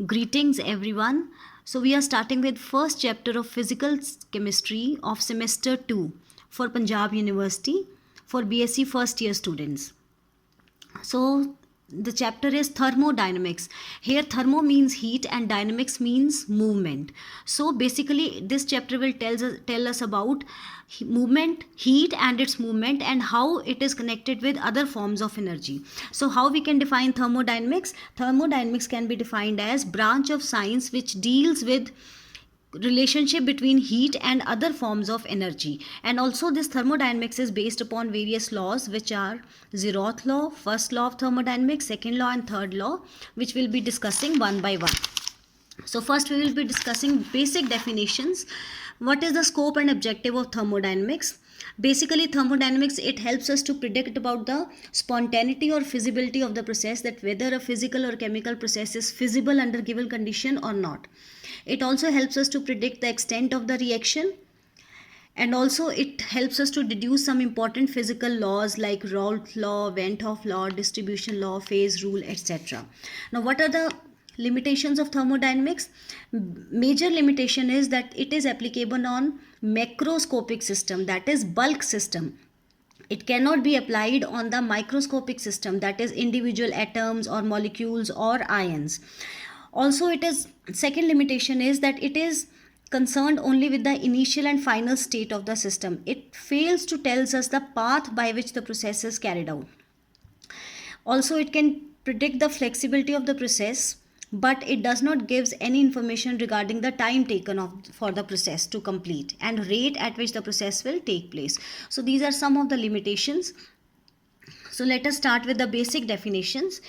Greetings everyone. So we are starting with first chapter of physical chemistry of semester 2 for Punjab University for BSc first year students. So the chapter is thermodynamics. Here thermo means heat and dynamics means movement. So basically this chapter will tell us about movement, heat and its movement, and how it is connected with other forms of energy. So how we can define thermodynamics? Thermodynamics can be defined as branch of science which deals with relationship between heat and other forms of energy. And also this thermodynamics is based upon various laws, which are zeroth law, first law of thermodynamics, second law and third law, which we'll be discussing one by one. So first we will be discussing basic definitions. What is the scope and objective of thermodynamics? Basically thermodynamics, it helps us to predict about the spontaneity or feasibility of the process, that whether a physical or chemical process is feasible under given condition or not. It also helps us to predict the extent of the reaction, and also it helps us to deduce some important physical laws like Raoult law, Van 't Hoff law, distribution law, phase rule, etc. Now what are the limitations of thermodynamics? Major limitation is that it is applicable on macroscopic system, that is bulk system. It cannot be applied on the microscopic system, that is individual atoms or molecules or ions. Also it is, second limitation is that it is concerned only with the initial and final state of the system. It fails to tells us the path by which the process is carried out. Also it can predict the flexibility of the process, but it does not gives any information regarding the time taken for the process to complete and rate at which the process will take place. So these are some of the limitations. So let us start with the basic definitions.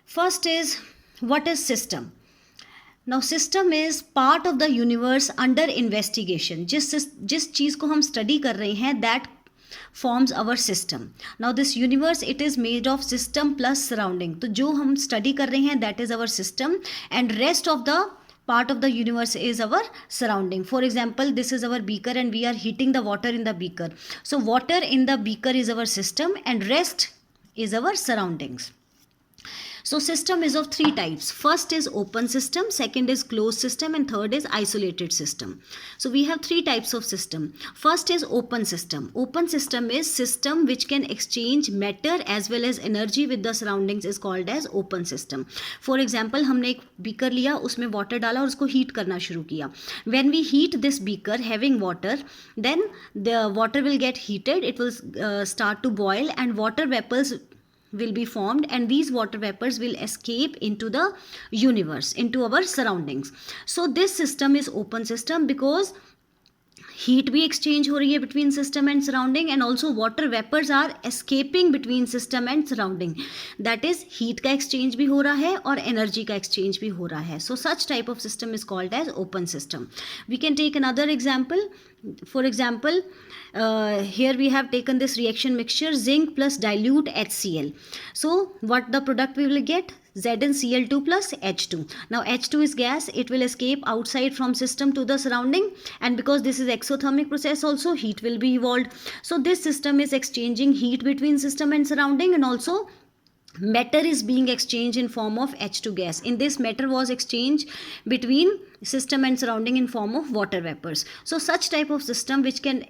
First is, what is system? Now system is part of the universe under investigation. जिस चीज़ को हम study कर रहे हैं, that forms our system. Now this universe, it is made of system plus surrounding. तो जो हम study कर रहे हैं, that is our system, and rest of the part of the universe is our surrounding. For example, this is our beaker and we are heating the water in the beaker. So water in the beaker is our system and rest is our surroundings. So system is of three types. First is open system, second is closed system, and third is isolated system. So we have three types of system. First is open system. Open system is system which can exchange matter as well as energy with the surroundings, is called as open system. For example, हमने एक beaker लिया, उसमें water डाला और उसको heat करना शुरू किया. When we heat this beaker having water, then the water will get heated, it will start to boil and water vapors will be formed, and these water vapors will escape into the universe, into our surroundings. So this system is open system because heat भी exchange हो रही है between system and surrounding, and also water vapors are escaping between system and surrounding. That is, heat का exchange भी हो रहा है और energy का exchange भी हो रहा है. So such type of system is called as open system. We can take another example. For example, here we have taken this reaction mixture, zinc plus dilute HCl. So what the product we will get? ZnCl2 plus H2. Now H2 is gas, it will escape outside from system to the surrounding, and because this is exothermic process also, heat will be evolved. So this system is exchanging heat between system and surrounding, and also matter is being exchanged in form of H2 gas. In this, matter was exchanged between system and surrounding in form of water vapors. So such type of system which can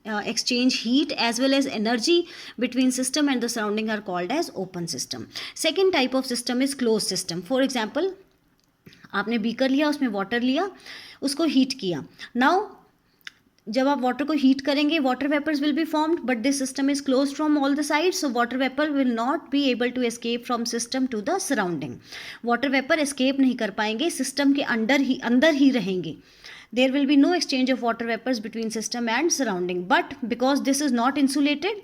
exchange heat as well as energy between system and the surrounding are called as open system. Second type of system is closed system. For example, आपने beaker लिया, उसमें water लिया, उसको heat किया. Now जब आप water को heat करेंगे, water vapours will be formed, but this system is close from all the sides, so water vapour will not be able to escape from system to the surrounding. Water vapour escape नहीं कर पाएंगे, system के अंदर ही रहेंगे. There will be no exchange of water vapors between system and surrounding, but because this is not insulated,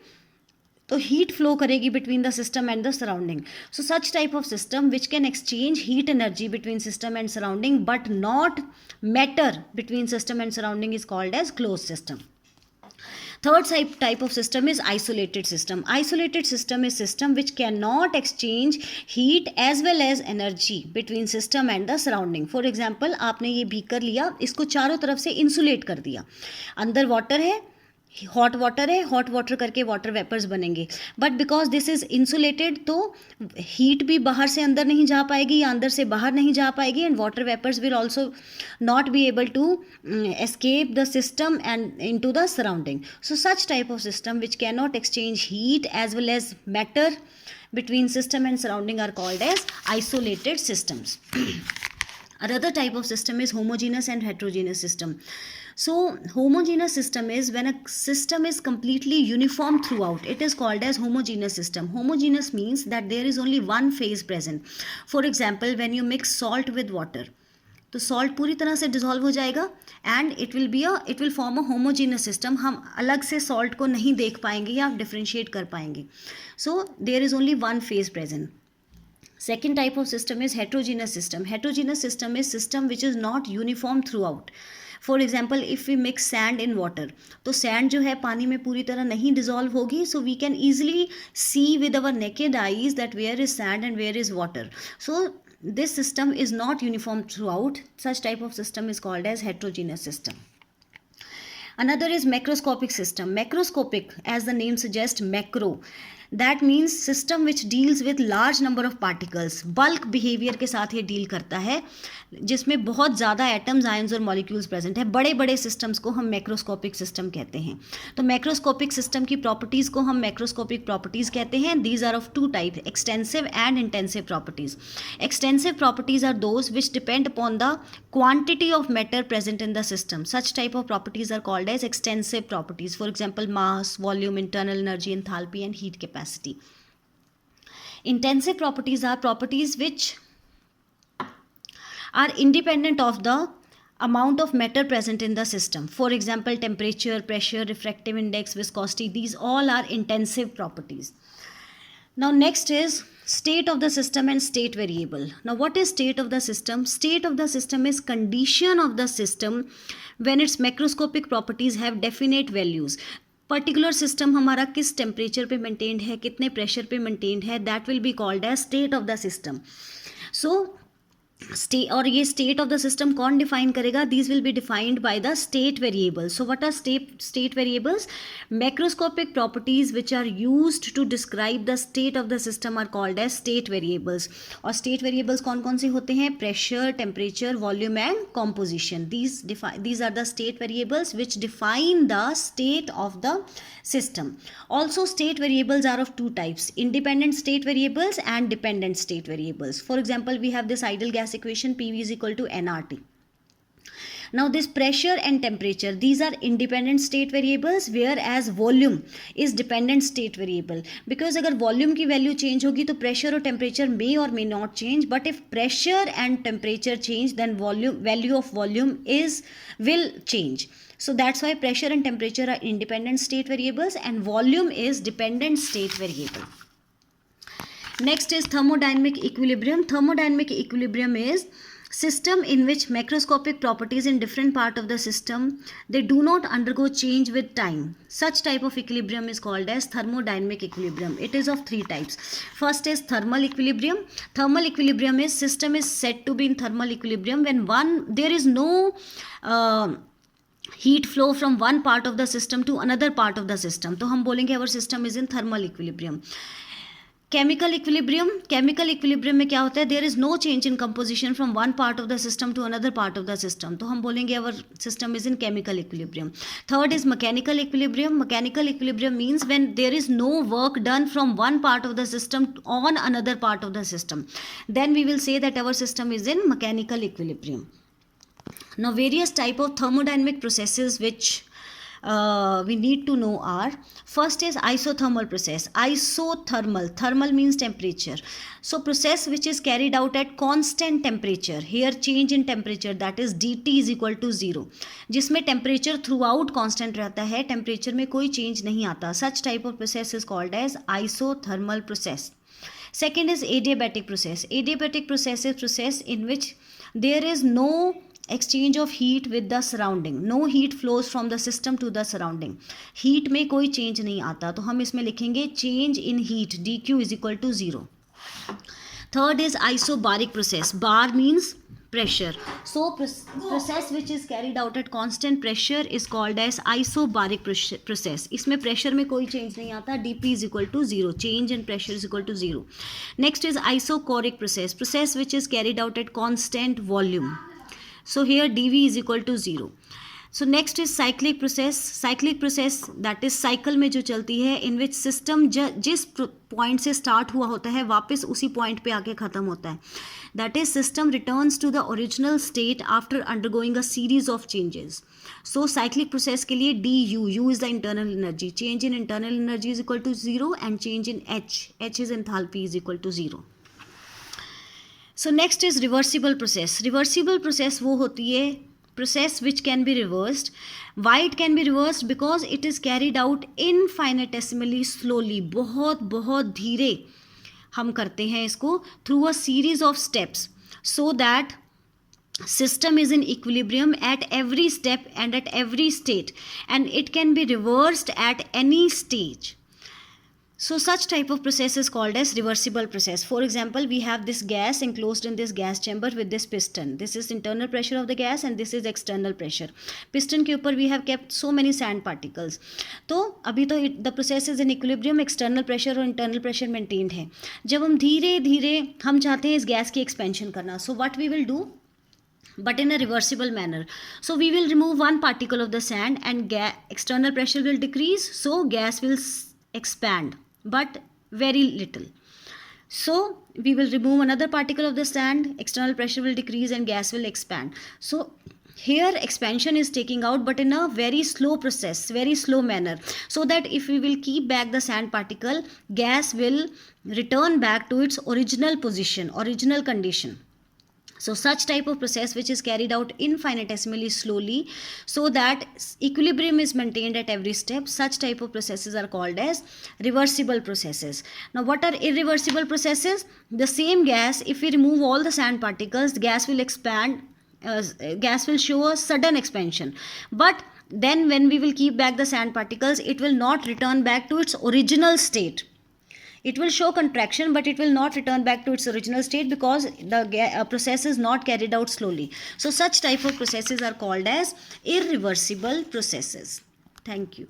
तो heat flow करेगी between the system and the surrounding. So such type of system which can exchange heat energy between system and surrounding but not matter between system and surrounding is called as closed system. Third type of system is isolated system. Isolated system is system which cannot exchange heat as well as energy between system and the surrounding. For example, आपने ये beaker लिया, इसको चारों तरफ से insulate कर दिया. अंदर water है, हॉट वाटर है, हॉट वाटर करके वाटर वेपर्स बनेंगे, but because this is insulated तो हीट भी बाहर से अंदर नहीं जा पाएगी या अंदर से बाहर नहीं जा पाएगी, and water vapours will also not be able to escape the system and into the surrounding. So such type of system which cannot exchange heat as well as matter between system and surrounding are called as isolated systems. Another type of system is homogeneous and heterogeneous system. So homogeneous system is when a system is completely uniform throughout. It is called as homogeneous system. Homogeneous means that there is only one phase present. For example, when you mix salt with water, तो salt पूरी तरह से dissolve हो जाएगा and it will form a homogeneous system. हम अलग से salt को नहीं देख पाएंगे या डिफ्रेंशिएट कर पाएंगे. So there is only one phase present. Second type of system is heterogeneous system. Heterogeneous system is system which is not uniform throughout. For example, if we mix sand in water, तो sand जो है पानी में पूरी तरह नहीं dissolve होगी, so we can easily see with our naked eyes that where is sand and where is water. So this system is not uniform throughout. Such type of system is called as heterogeneous system. Another is macroscopic system. Macroscopic, as the name suggests, macro. That means system which deals with large number of particles. Bulk behavior के साथ ये deal करता है, जिसमें बहुत ज़्यादा atoms, ions और molecules present है. बड़े बड़े सिस्टम्स को हम मैक्रोस्कोपिक सिस्टम कहते हैं. तो मैक्रोस्कोपिक सिस्टम की प्रॉपर्टीज़ को हम मैक्रोस्कोपिक प्रॉपर्टीज़ कहते हैं. These are of two type, extensive and intensive properties. Extensive properties are those which depend upon the quantity of matter present in the system. Such type of properties are called as extensive properties. For example, mass, volume, internal energy, enthalpy and heat capacity. Intensive properties are properties which are independent of the amount of matter present in the system. For example, temperature, pressure, refractive index, viscosity, these all are intensive properties. Now next is state of the system and state variable. Now what is state of the system? State of the system is condition of the system when its macroscopic properties have definite values. Particular system हमारा किस temperature पे maintained है, कितने pressure पे maintained है, that will be called as state of the system. So और ये state of the system कौन डिफाइन करेगा? These will be defined by the state variables. So what are state variables? Macroscopic properties which are used to describe the state of the system are called as state variables. और state variables कौन कौन से होते हैं? Pressure, temperature, volume and composition. these are the state variables which define the state of the system. Also state variables are of two types, independent state variables and dependent state variables. For example, we have this ideal gas equation, PV is equal to nRT. Now this pressure and temperature, these are independent state variables, whereas volume is dependent state variable. Because अगर volume की value change होगी तो pressure और temperature may or may not change, but if pressure and temperature change, then value of volume will change. So that's why pressure and temperature are independent state variables and volume is dependent state variable. Next is thermodynamic equilibrium. Thermodynamic equilibrium is system in which macroscopic properties in different part of the system, they do not undergo change with time. Such type of equilibrium is called as thermodynamic equilibrium. It is of three types. First is thermal equilibrium. Thermal equilibrium is system is said to be in thermal equilibrium when there is no heat flow from one part of the system to another part of the system. तो हम बोलेंगे our system is in thermal equilibrium. Chemical equilibrium में क्या होता है? There is no change in composition from one part of the system to another part of the system. तो हम बोलेंगे our system is in chemical equilibrium. Third is mechanical equilibrium. Mechanical equilibrium means when there is no work done from one part of the system on another part of the system. Then we will say that our system is in mechanical equilibrium. Now various type of thermodynamic processes which we need to know are, first is isothermal process. Thermal means temperature. So process which is carried out at constant temperature. Here change in temperature, that is dt is equal to 0. जिसमें temperature throughout constant रहता है, temperature में कोई change नहीं आता. Such type of process is called as isothermal process. Second is adiabatic process. Adiabatic process is process in which there is no exchange of heat with the surrounding. No heat flows from the system to the surrounding. Heat में कोई change नहीं आता, तो हम इसमें लिखेंगे change in heat, dq is equal to 0. Third is isobaric process. Bar means pressure. So process which is carried out at constant pressure is called as isobaric process. इसमें pressure में कोई change नहीं आता, dp is equal to 0, change in pressure is equal to 0. Next is isochoric process which is carried out at constant volume. So here dv is equal to 0. So next is cyclic process that is cycle में जो चलती है, in which system जिस point से start हुआ होता है वापस उसी point पे आके ख़त्म होता है. That is, system returns to the original state after undergoing a series of changes. So cyclic process के लिए du, u is the internal energy, change in internal energy is equal to 0 and change in h is enthalpy is equal to 0. So next is reversible process. Reversible process वो होती है process which can be reversed. Why it can be reversed? Because it is carried out infinitesimally slowly. बहुत धीरे हम करते हैं इसको through a series of steps so that system is in equilibrium at every step and at every state, and it can be reversed at any stage. So such type of process is called as reversible process. For example, we have this gas enclosed in this gas chamber with this piston. This is internal pressure of the gas and this is external pressure. Piston के ऊपर we have kept so many sand particles. तो अभी तो the process is in equilibrium, external pressure और internal pressure maintained है. जब हम धीरे धीरे हम चाहते हैं इस गैस की expansion करना, so what we will do? But in a reversible manner. So we will remove one particle of the sand and external pressure will decrease, so gas will expand, but very little. So we will remove another particle of the sand, external pressure will decrease and gas will expand. So here expansion is taking out, but in a very slow process, very slow manner, so that if we will keep back the sand particle, gas will return back to its original position, original condition. So such type of process which is carried out infinitesimally slowly so that equilibrium is maintained at every step, such type of processes are called as reversible processes. Now what are irreversible processes? The same gas, if we remove all the sand particles, gas will expand, gas will show a sudden expansion. But then when we will keep back the sand particles, it will not return back to its original state. It will show contraction, but it will not return back to its original state because the process is not carried out slowly. So such type of processes are called as irreversible processes. Thank you.